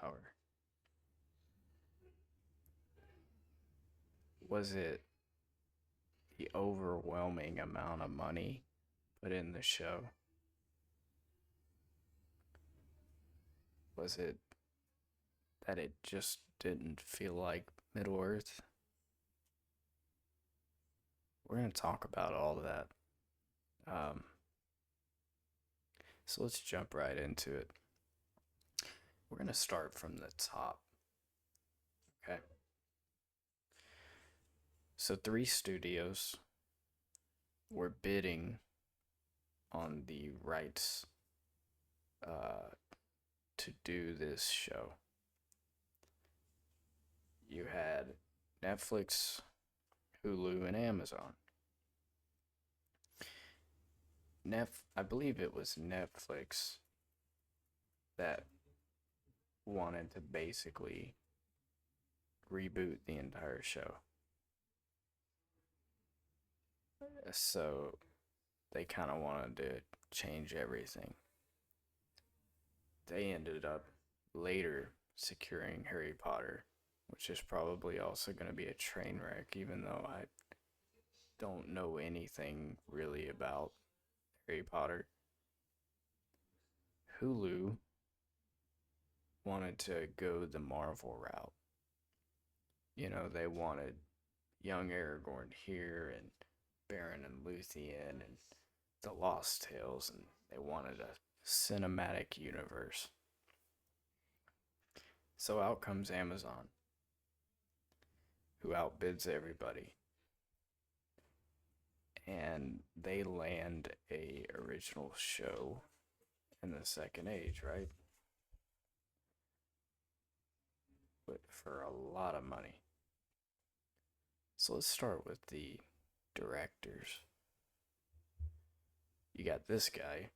Power? Was it the overwhelming amount of money put in the show? Was it that it just didn't feel like Middle Earth? We're going to talk about all of that. Um, so let's jump right into it. We're going to start from the top. Okay. So, three studios were bidding on the rights uh, to do this show. You had Netflix, Hulu, and Amazon. I believe it was Netflix that wanted to basically reboot the entire show. So they kind of wanted to change everything. They ended up later securing Harry Potter, which is probably also going to be a train wreck, even though I don't know anything really about Harry Potter. Hulu wanted to go the Marvel route. You know, they wanted young Aragorn here and Baron and Luthien and the Lost Tales, and they wanted a cinematic universe. So out comes Amazon, who outbids everybody, and they land a original show in the Second Age, right? But for a lot of money. So let's start with the directors. You got this guy,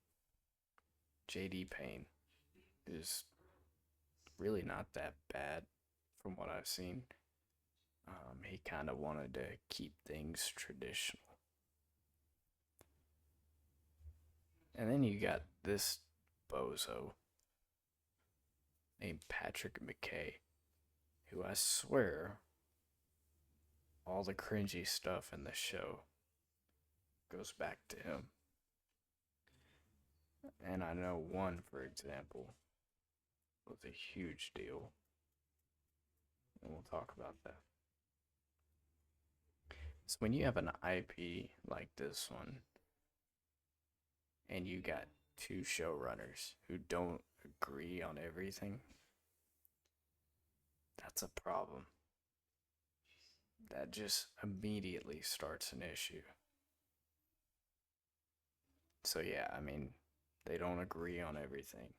J.D. Payne, who's really not that bad from what I've seen. He kind of wanted to keep things traditional. And then you got this bozo named Patrick McKay, who I swear all the cringy stuff in the show goes back to him. And I know one, for example, was a huge deal. And we'll talk about that. So when you have an IP like this one, and you got two showrunners who don't agree on everything, that's a problem. That just immediately starts an issue. So, yeah, I mean, they don't agree on everything.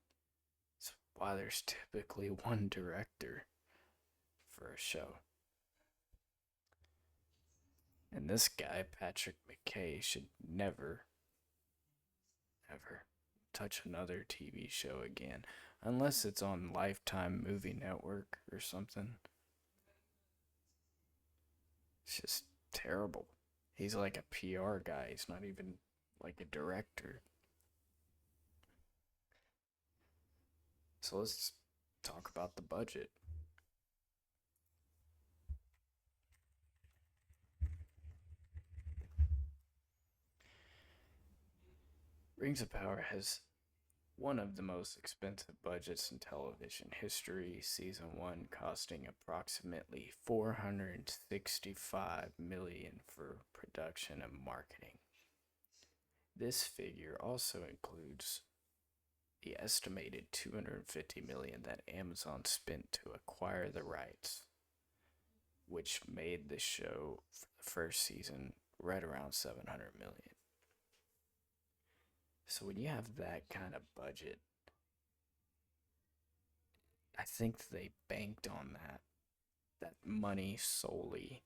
It's why there's typically one director for a show. And this guy, Patrick McKay, should never, ever touch another TV show again. Unless it's on Lifetime Movie Network or something. It's just terrible. He's like a PR guy. He's not even like a director. So let's talk about the budget. Rings of Power has one of the most expensive budgets in television history, season 1 costing approximately 465 million for production and marketing. This figure also includes the estimated 250 million that Amazon spent to acquire the rights, which made the show for the first season right around 700 million. So when you have that kind of budget, I think they banked on that money solely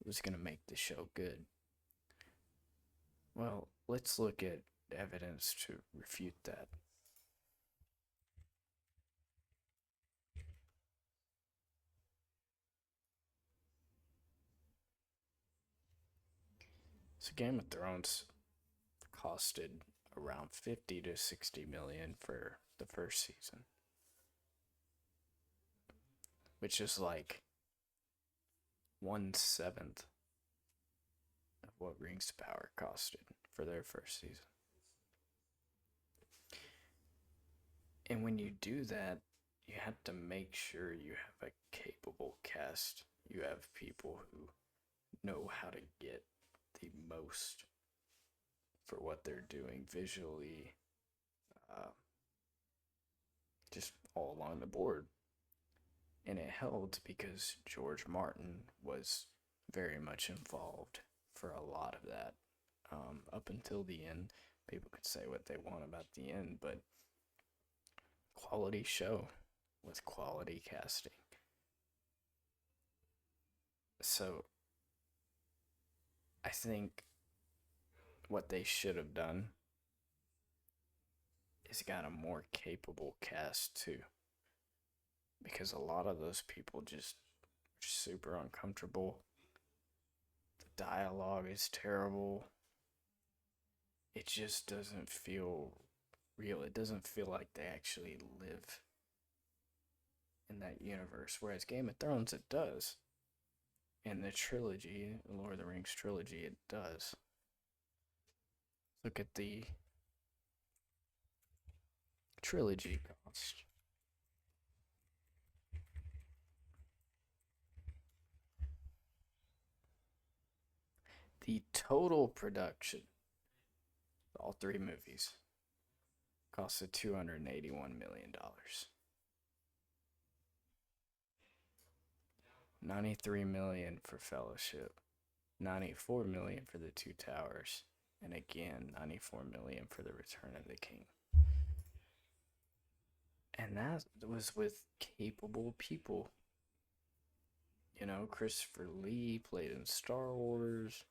was going to make the show good. Well, let's look at evidence to refute that. So Game of Thrones costed around 50 to 60 million for the first season. which is like 1/7 of what Rings to Power costed for their first season. And when you do that, you have to make sure you have a capable cast. You have people who know how to get the most for what they're doing visually, just all along the board. And it held because George Martin was very much involved for a lot of that. Up until the end, people could say what they want about the end, but quality show with quality casting. So I think what they should have done is got a more capable cast too. Because a lot of those people just are super uncomfortable. The dialogue is terrible. It just doesn't feel real. It doesn't feel like they actually live in that universe. Whereas Game of Thrones, it does. In the trilogy, the Lord of the Rings trilogy, it does. Look at the trilogy cost. The total production, all three movies, costed $281 million. 93 million for Fellowship, 94 million for The Two Towers, and again 94 million for The Return of the King. And that was with capable people. You know, Christopher Lee played in Star Wars.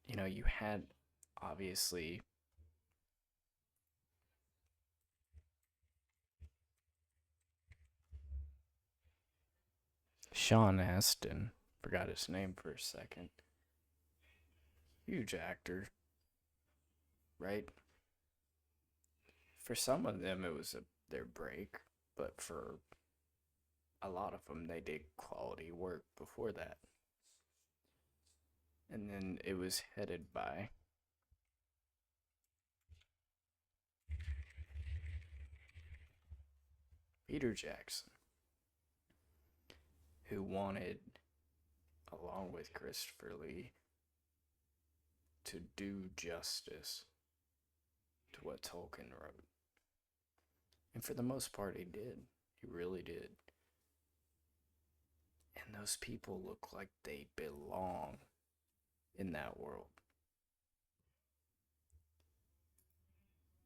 You know, you had obviously Sean Astin, forgot his name for a second. Huge actor, right? For some of them, it was their break, but for a lot of them, they did quality work before that. And then it was headed by Peter Jackson, who wanted, along with Christopher Lee, to do justice to what Tolkien wrote. And for the most part, he did. He really did. And those people look like they belong in that world.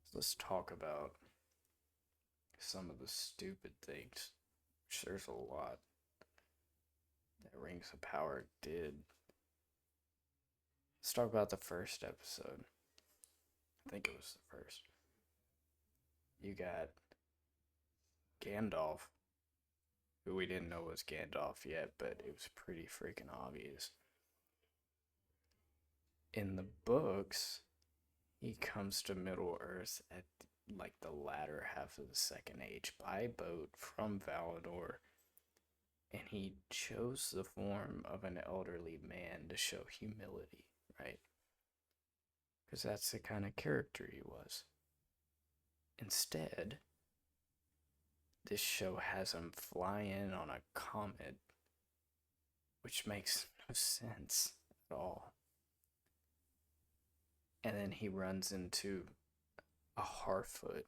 So let's talk about some of the stupid things, which there's a lot, that Rings of Power did. Let's talk about the first episode. I think it was the first. You got Gandalf, who we didn't know was Gandalf yet, but it was pretty freaking obvious. In the books, he comes to Middle Earth at like the latter half of the Second Age by boat from Valinor, and he chose the form of an elderly man to show humility, right? Because that's the kind of character he was. Instead, this show has him fly in on a comet, which makes no sense at all. And then he runs into a Harfoot.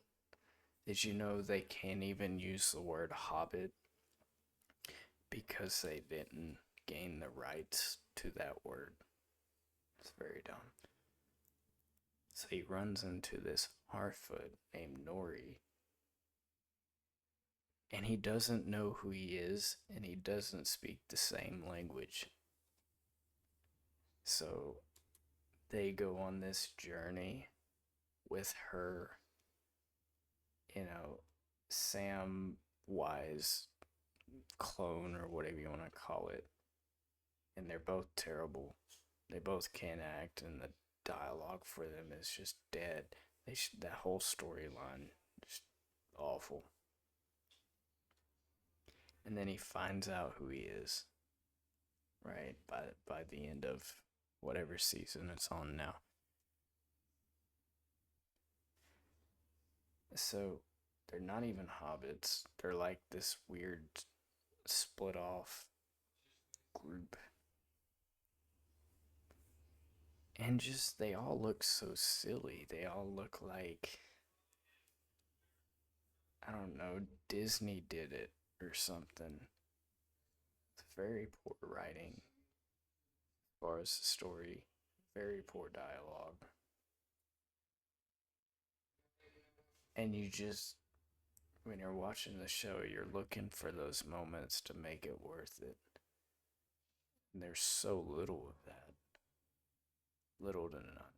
Did you know they can't even use the word hobbit because they didn't gain the rights to that word? It's very dumb. So he runs into this Harfoot named Nori, and he doesn't know who he is, and he doesn't speak the same language. So they go on this journey with her, you know, Samwise clone or whatever you want to call it. And they're both terrible. They both can't act, and the dialogue for them is just dead. That whole storyline just awful. And then he finds out who he is, right? By the end of whatever season it's on now. So they're not even hobbits. They're like this weird split off group. And just they all look so silly. They all look like, I don't know, Disney did it or something. It's very poor writing as far as the story, very poor dialogue. And you just, when you're watching the show, you're looking for those moments to make it worth it. And there's so little of that. Little to none.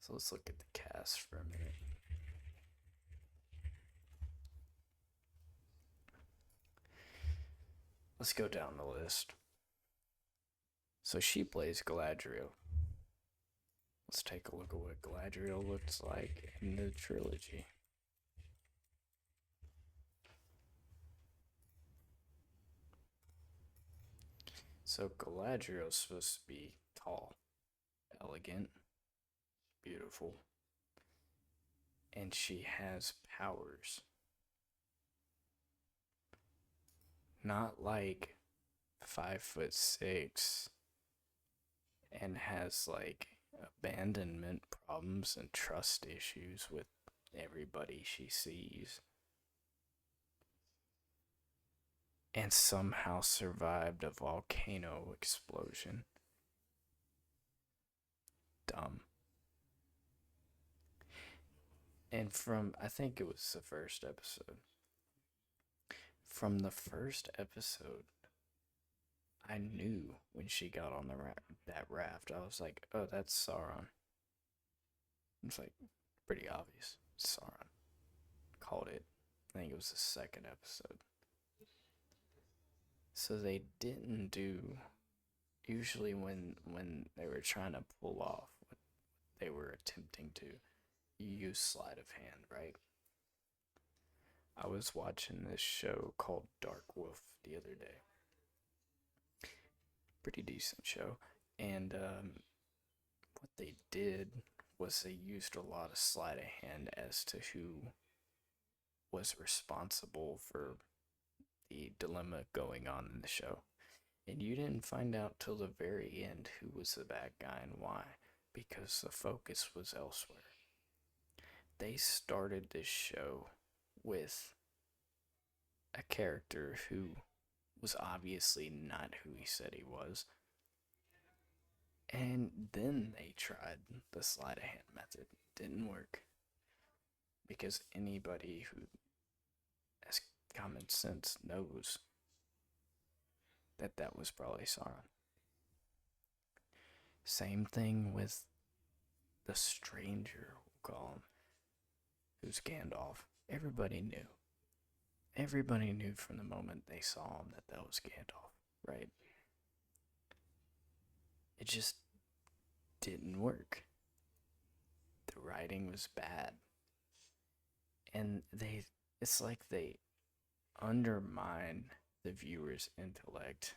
So let's look at the cast for a minute. Let's go down the list. So she plays Galadriel. Let's take a look at what Galadriel looks like in the trilogy. So Galadriel's supposed to be tall, elegant, beautiful, and she has powers. Not like 5'6" and has like abandonment problems and trust issues with everybody she sees. And somehow survived a volcano explosion. Dumb. And I think it was the first episode. From the first episode, I knew when she got on that raft. I was like, oh, that's Sauron. It's like pretty obvious. Sauron. Called it. I think it was the second episode. So they didn't do. Usually, when they were trying to pull off what they were attempting to, you use sleight of hand, right? I was watching this show called Dark Wolf the other day. Pretty decent show. And what they did was they used a lot of sleight of hand as to who was responsible for the dilemma going on in the show. And you didn't find out till the very end who was the bad guy and why, because the focus was elsewhere. They started this show with a character who was obviously not who he said he was. And then they tried the sleight of hand method. Didn't work. Because anybody who has common sense knows that was probably Sauron. Same thing with the stranger, we'll call him, who's Gandalf. Everybody knew. Everybody knew from the moment they saw him that was Gandalf, right? It just didn't work. The writing was bad. And it's like they undermine the viewer's intellect,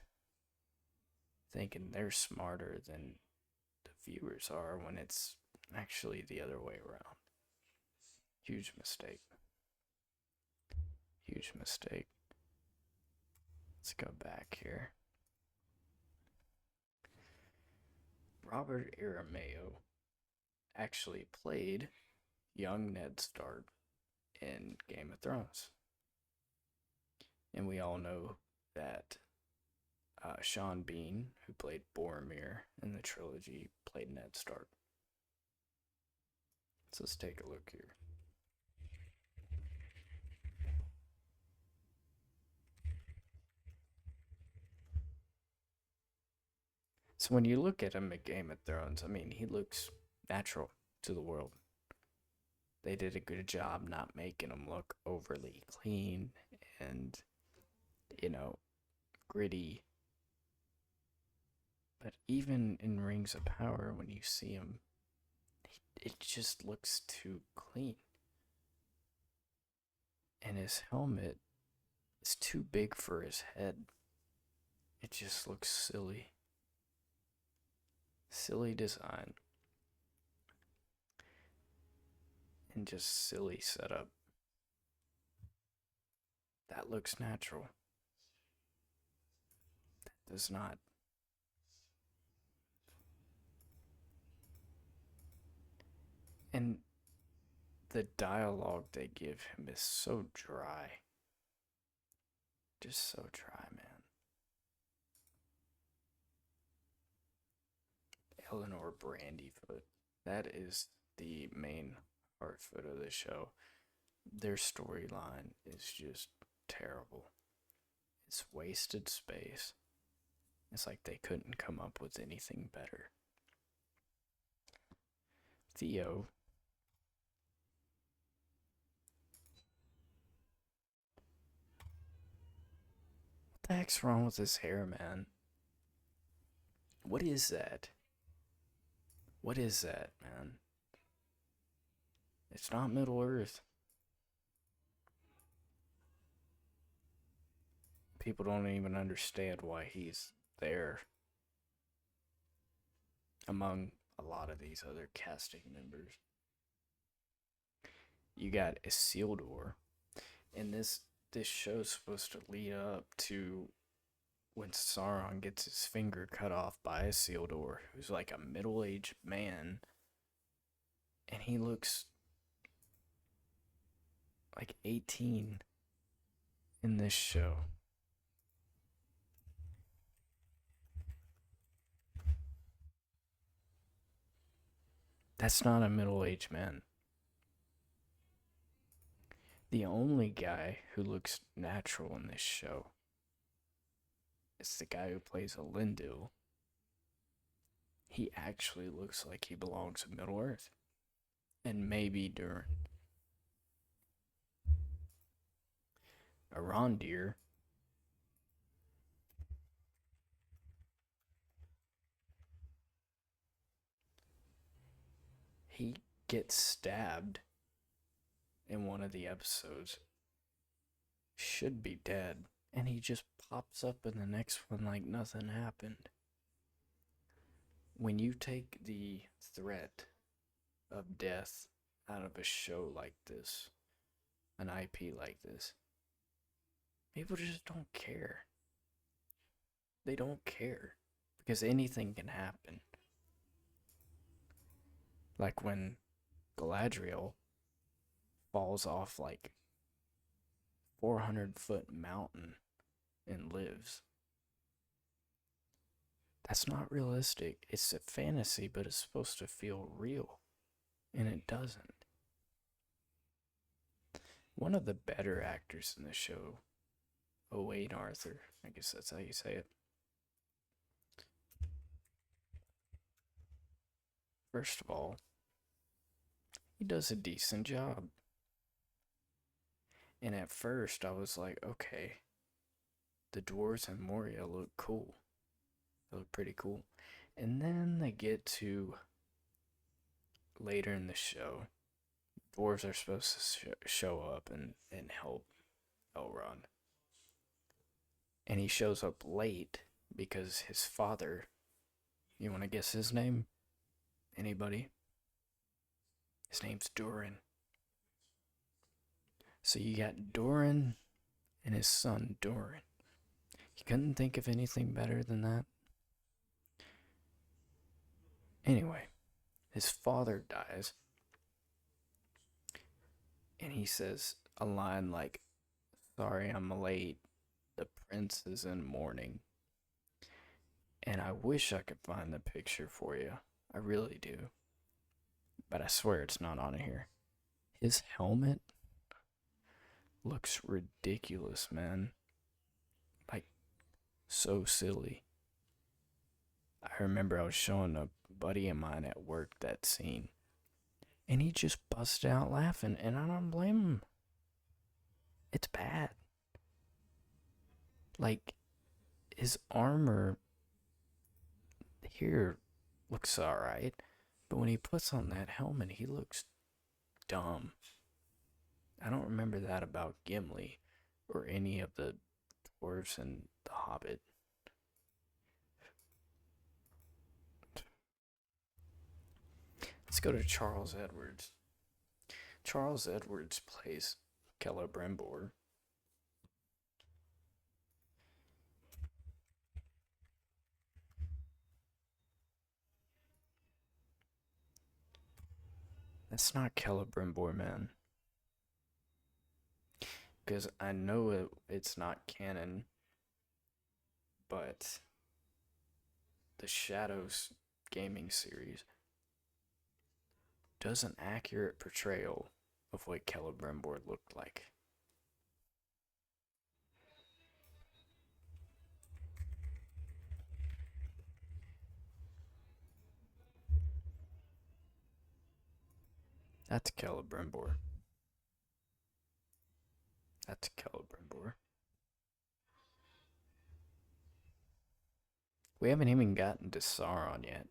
thinking they're smarter than the viewers are when it's actually the other way around. Huge mistake. Huge mistake. Let's go back here. Robert Aramayo actually played young Ned Stark in Game of Thrones. And we all know that Sean Bean, who played Boromir in the trilogy, played Ned Stark. So let's take a look here. So when you look at him at Game of Thrones, I mean, he looks natural to the world. They did a good job not making him look overly clean and, gritty. But even in Rings of Power, when you see him, it just looks too clean. And his helmet is too big for his head. It just looks silly. Silly design. And just silly setup. That looks natural. That does not. And the dialogue they give him is so dry. Just so dry, man. Eleanor Brandyfoot. That is the main Heartfoot of the show. Their storyline is just terrible. It's wasted space. It's like they couldn't come up with anything better. Theo. What the heck's wrong with his hair, man? What is that? What is that, man? It's not Middle Earth. People don't even understand why he's there among a lot of these other casting members. You got Isildur, and this show's supposed to lead up to when Sauron gets his finger cut off by Isildur, who's like a middle-aged man, and he looks like 18 in this show. That's not a middle-aged man. The only guy who looks natural in this show is the guy who plays Elendil. He actually looks like he belongs in Middle Earth. And maybe Durin. Arondir. He gets stabbed in one of the episodes. Should be dead. And he just pops up in the next one like nothing happened. When you take the threat of death out of a show like this, an IP like this, people just don't care. They don't care because anything can happen. Like when Galadriel falls off like 400-foot mountain and lives. That's not realistic. It's a fantasy, but it's supposed to feel real. And it doesn't. One of the better actors in the show, Owain Arthur, I guess that's how you say it. First of all, he does a decent job. And at first, I was like, okay, the dwarves in Moria look cool. They look pretty cool. And then they get to later in the show, dwarves are supposed to show up and help Elrond. And he shows up late because his father, you want to guess his name? Anybody? His name's Durin. So you got Durin and his son Durin. You couldn't think of anything better than that? Anyway, his father dies. And he says a line like, "Sorry, I'm late. The prince is in mourning." And I wish I could find the picture for you. I really do. But I swear it's not on here. His helmet looks ridiculous, man. Like, so silly. I remember I was showing a buddy of mine at work that scene. And he just busted out laughing, and I don't blame him. It's bad. Like, his armor here looks alright, But when he puts on that helmet, he looks dumb. I don't remember that about Gimli or any of the dwarves in The Hobbit. Let's go to Charles Edwards. Charles Edwards plays Celebrimbor. That's not Celebrimbor, man. Because I know it's not canon, but the Shadows gaming series does an accurate portrayal of what Celebrimbor looked like. That's Celebrimbor. That's Celebrimbor. We haven't even gotten to Sauron yet.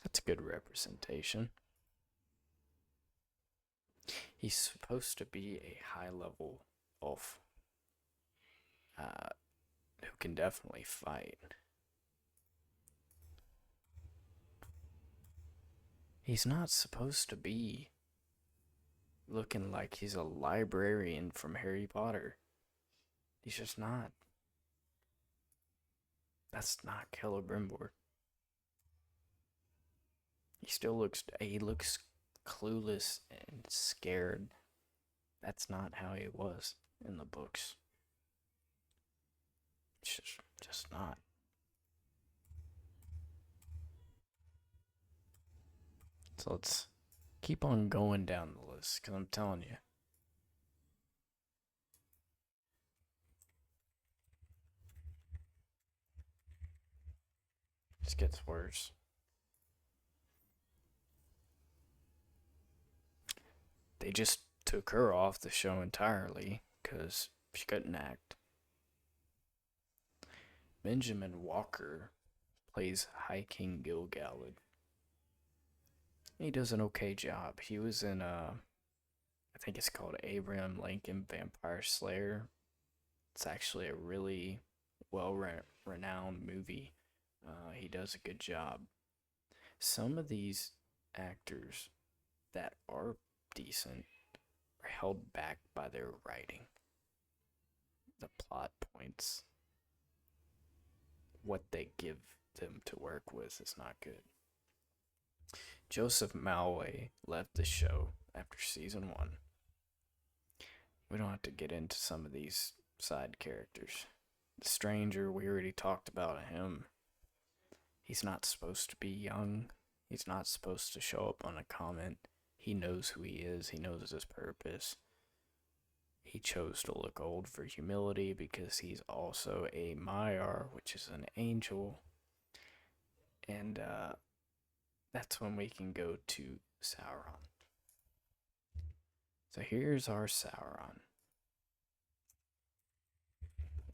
That's a good representation. He's supposed to be a high-level elf who can definitely fight. He's not supposed to be looking like he's a librarian from Harry Potter. He's just not. That's not Celebrimbor. He looks clueless and scared. That's not how he was in the books. It's just not. So let's keep on going down the list, because I'm telling you. It just gets worse. They just took her off the show entirely because she couldn't act. Benjamin Walker plays High King Gil-galad. He does an okay job. He was in I think it's called Abraham Lincoln Vampire Slayer. It's actually a really well-renowned movie. He does a good job. Some of these actors that are decent are held back by their writing. The plot points, what they give them to work with is not good. Joseph Malway left the show after season 1. We don't have to get into some of these side characters. The Stranger, we already talked about him. He's not supposed to be young. He's not supposed to show up on a comment. He knows who he is. He knows his purpose. He chose to look old for humility because he's also a Maiar, which is an angel. And that's when we can go to Sauron. So here's our Sauron.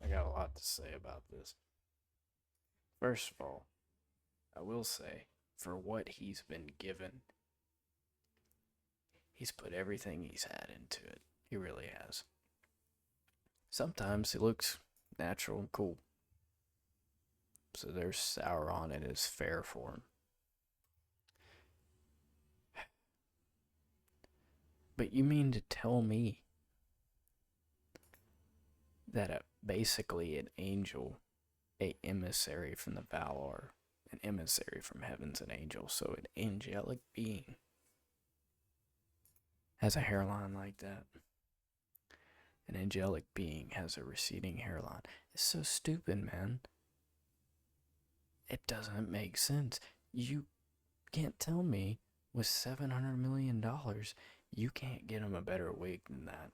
I got a lot to say about this. First of all, I will say, for what he's been given, he's put everything he's had into it. He really has. Sometimes he looks natural and cool. So there's Sauron in his fair form. But you mean to tell me that basically an angel, a emissary from the Valar, an emissary from heaven's an angel, so an angelic being has a hairline like that? An angelic being has a receding hairline. It's so stupid, man. It doesn't make sense. You can't tell me with $700 million you can't get him a better wig than that.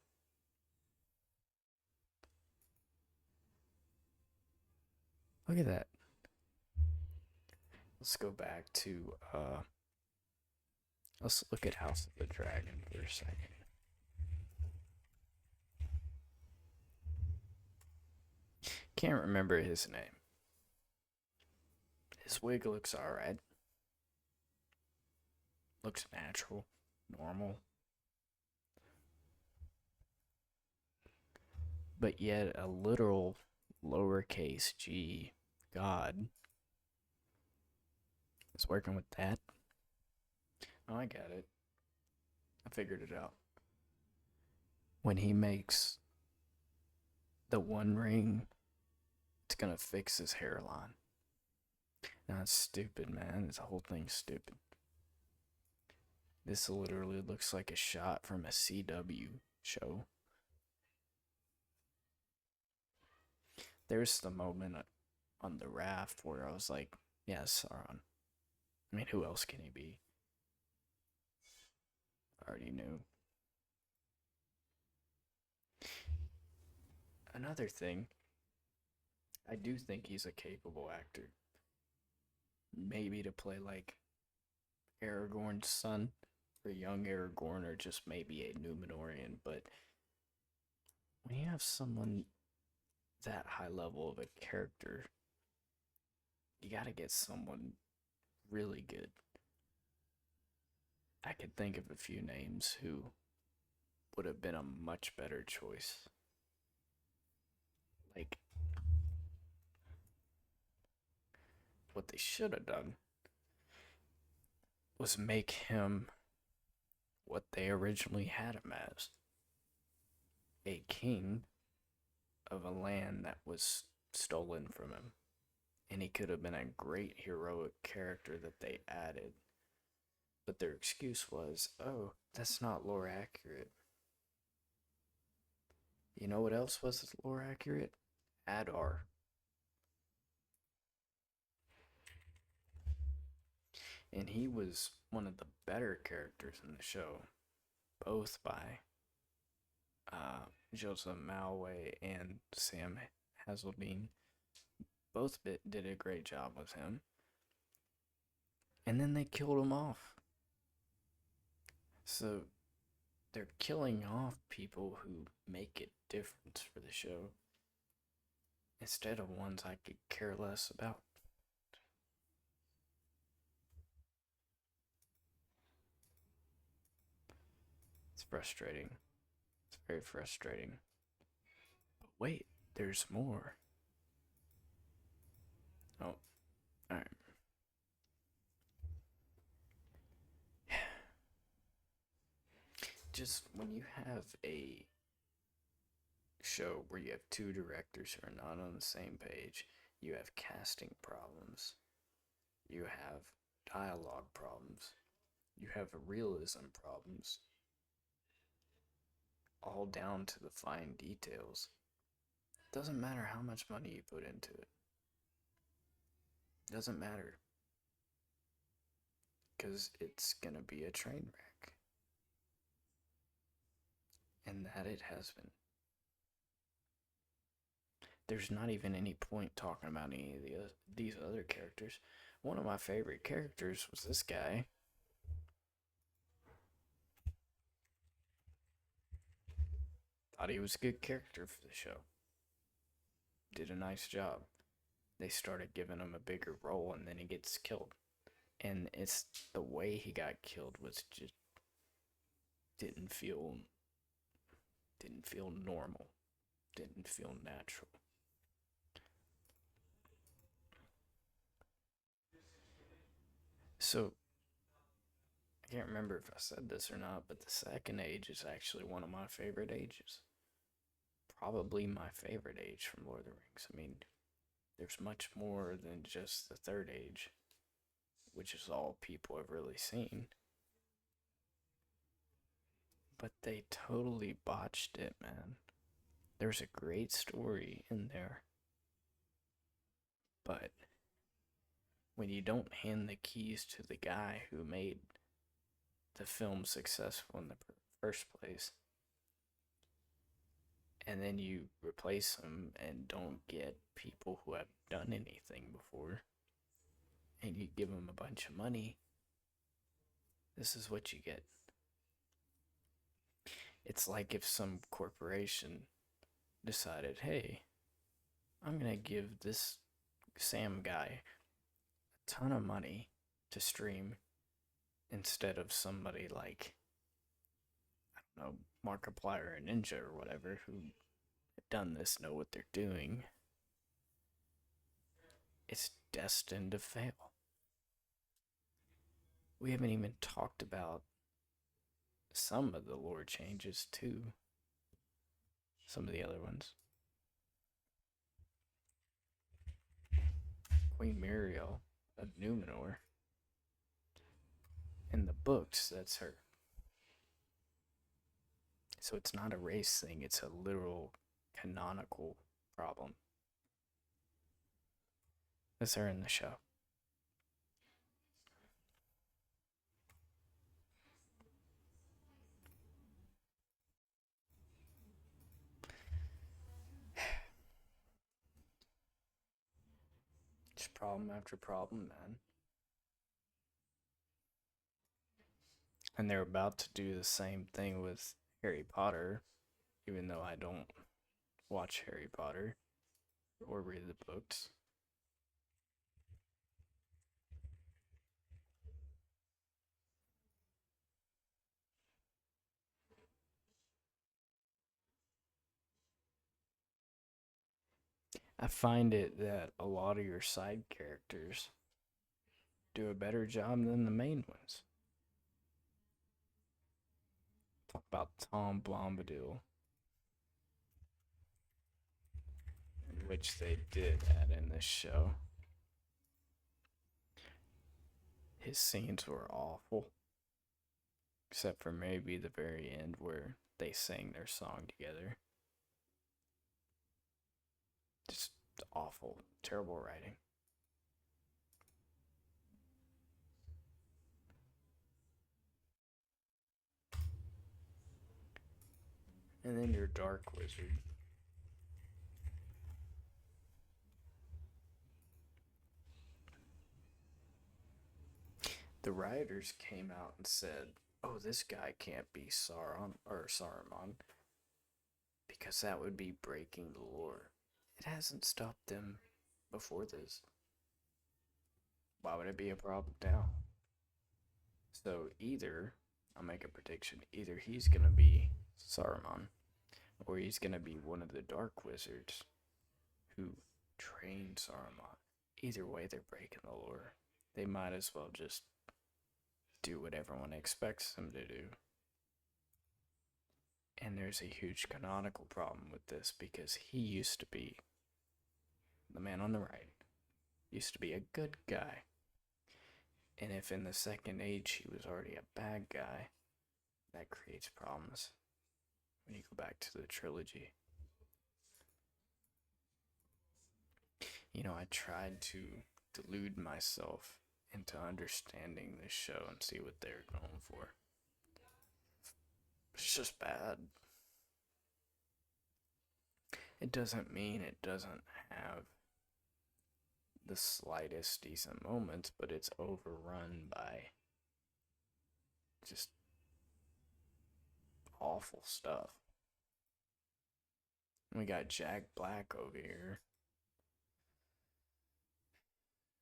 Look at that. Let's go back to let's look at House of the Dragon for a second. Can't remember his name. His wig looks alright. Looks natural, normal. But yet a literal lowercase g God is working with that. Oh, I got it. I figured it out. When he makes the One Ring, it's gonna fix his hairline. Now it's stupid, man. This whole thing's stupid. This literally looks like a shot from a CW show. There's the moment on the raft where I was like, yeah, Sauron. I mean, who else can he be? I already knew. Another thing, I do think he's a capable actor. Maybe to play like Aragorn's son, or young Aragorn, or just maybe a Numenorian. But when you have someone that high level of a character, you gotta get someone really good. I could think of a few names who would have been a much better choice. Like, what they should have done was make him what they originally had him as, a king of a land that was stolen from him. And he could have been a great heroic character that they added. But their excuse was, oh, that's not lore accurate. You know what else was lore accurate? Adar. And he was one of the better characters in the show, both by Joseph Malway and Sam Hazeldine. Both did a great job with him. And then they killed him off. So they're killing off people who make a difference for the show instead of ones I could care less about. It's frustrating. It's very frustrating. But wait, there's more. Oh, alright. Just when you have a show where you have two directors who are not on the same page, you have casting problems, you have dialogue problems, you have realism problems, all down to the fine details. It doesn't matter how much money you put into it. It doesn't matter. Because it's gonna be a train wreck. And that it has been. There's not even any point talking about any of these other characters. One of my favorite characters was this guy. Thought he was a good character for the show. Did a nice job. They started giving him a bigger role and then he gets killed. And it's the way he got killed was just didn't feel normal. Didn't feel natural. So I can't remember if I said this or not, but the second age is actually one of my favorite ages. Probably my favorite age from Lord of the Rings. I mean, there's much more than just the third age, which is all people have really seen. But they totally botched it, man. There's a great story in there. But when you don't hand the keys to the guy who made the film successful in the first place, and then you replace them and don't get people who have done anything before, and you give them a bunch of money, this is what you get. It's like if some corporation decided, hey, I'm going to give this Sam guy ton of money to stream instead of somebody like, I don't know, Markiplier or Ninja or whatever who have done this, know what they're doing. It's destined to fail. We haven't even talked about some of the lore changes too. Some of the other ones. Queen Muriel of Numenor. In the books, that's her. So it's not a race thing, it's a literal canonical problem. That's her in the show. Just problem after problem, man. And they're about to do the same thing with Harry Potter, even though I don't watch Harry Potter or read the books. I find it that a lot of your side characters do a better job than the main ones. Talk about Tom Bombadil, which they did add in this show. His scenes were awful, except for maybe the very end where they sang their song together. Just awful, terrible writing. And then your Dark Wizard. The writers came out and said, "Oh, this guy can't be Sauron or Saruman because that would be breaking the lore." It hasn't stopped them before this. Why would it be a problem now? So either, I'll make a prediction, either he's gonna be Saruman or he's gonna be one of the Dark Wizards who trained Saruman. Either way, they're breaking the lore. They might as well just do what everyone expects them to do. And there's a huge canonical problem with this because he used to be the man on the right, used to be a good guy. And if in the second age he was already a bad guy, that creates problems when you go back to the trilogy. You know, I tried to delude myself into understanding this show and see what they're going for. It's just bad. It doesn't mean it doesn't have the slightest decent moments, but it's overrun by just awful stuff. We got Jack Black over here,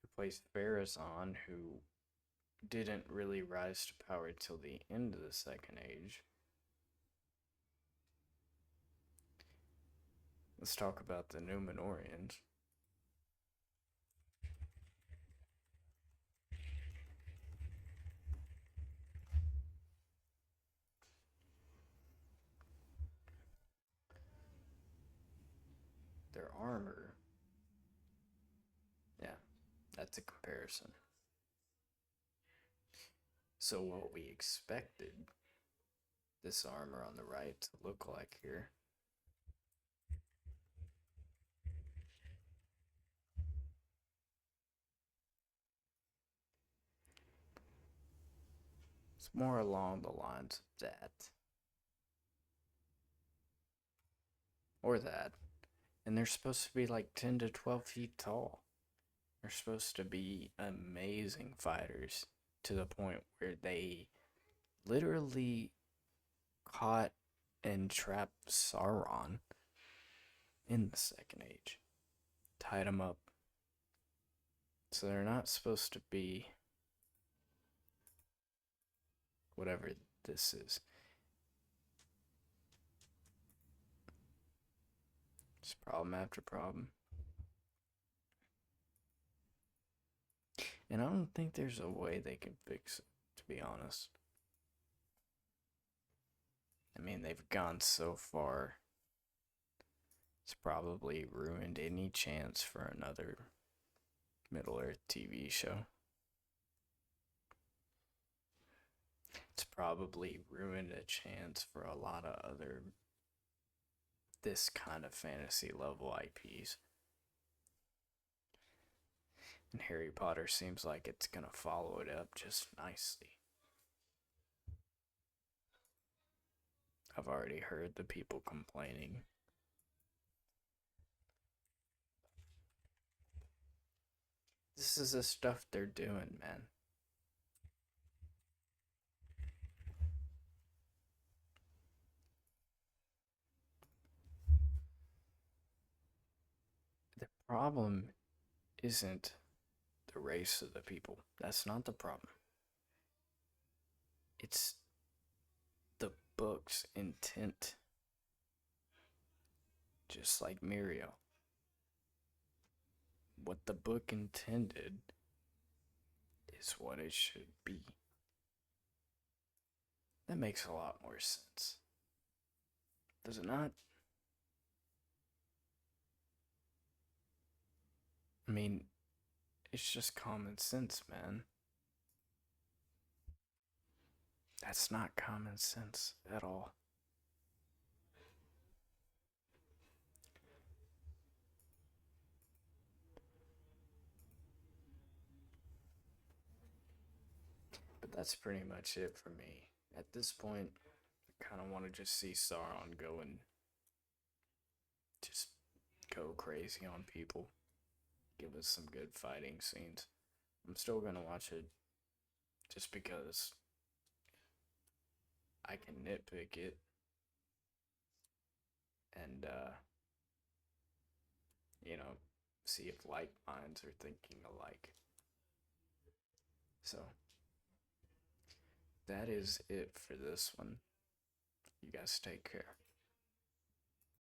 who plays Pharazôn, who didn't really rise to power till the end of the Second Age. Let's talk about the Numenorians. Their armor, yeah, that's a comparison. So what we expected this armor on the right to look like here. It's more along the lines of that. Or that. And they're supposed to be like 10 to 12 feet tall. They're supposed to be amazing fighters to the point where they literally caught and trapped Sauron in the Second Age. Tied him up. So they're not supposed to be whatever this is. It's problem after problem. And I don't think there's a way they can fix it, to be honest. I mean, they've gone so far. It's probably ruined any chance for another Middle Earth TV show. It's probably ruined a chance for a lot of other this kind of fantasy level IPs. And Harry Potter seems like it's gonna follow it up just nicely. I've already heard the people complaining. This is the stuff they're doing, man. The problem isn't the race of the people. That's not the problem. It's the book's intent. Just like Muriel. What the book intended is what it should be. That makes a lot more sense. Does it not? I mean, it's just common sense, man. That's not common sense at all. But that's pretty much it for me. At this point, I kind of want to just see Sauron go and just go crazy on people. Give us some good fighting scenes. I'm still gonna watch it just because I can nitpick it and you know, see if like minds are thinking alike. So that is it for this one. You guys take care.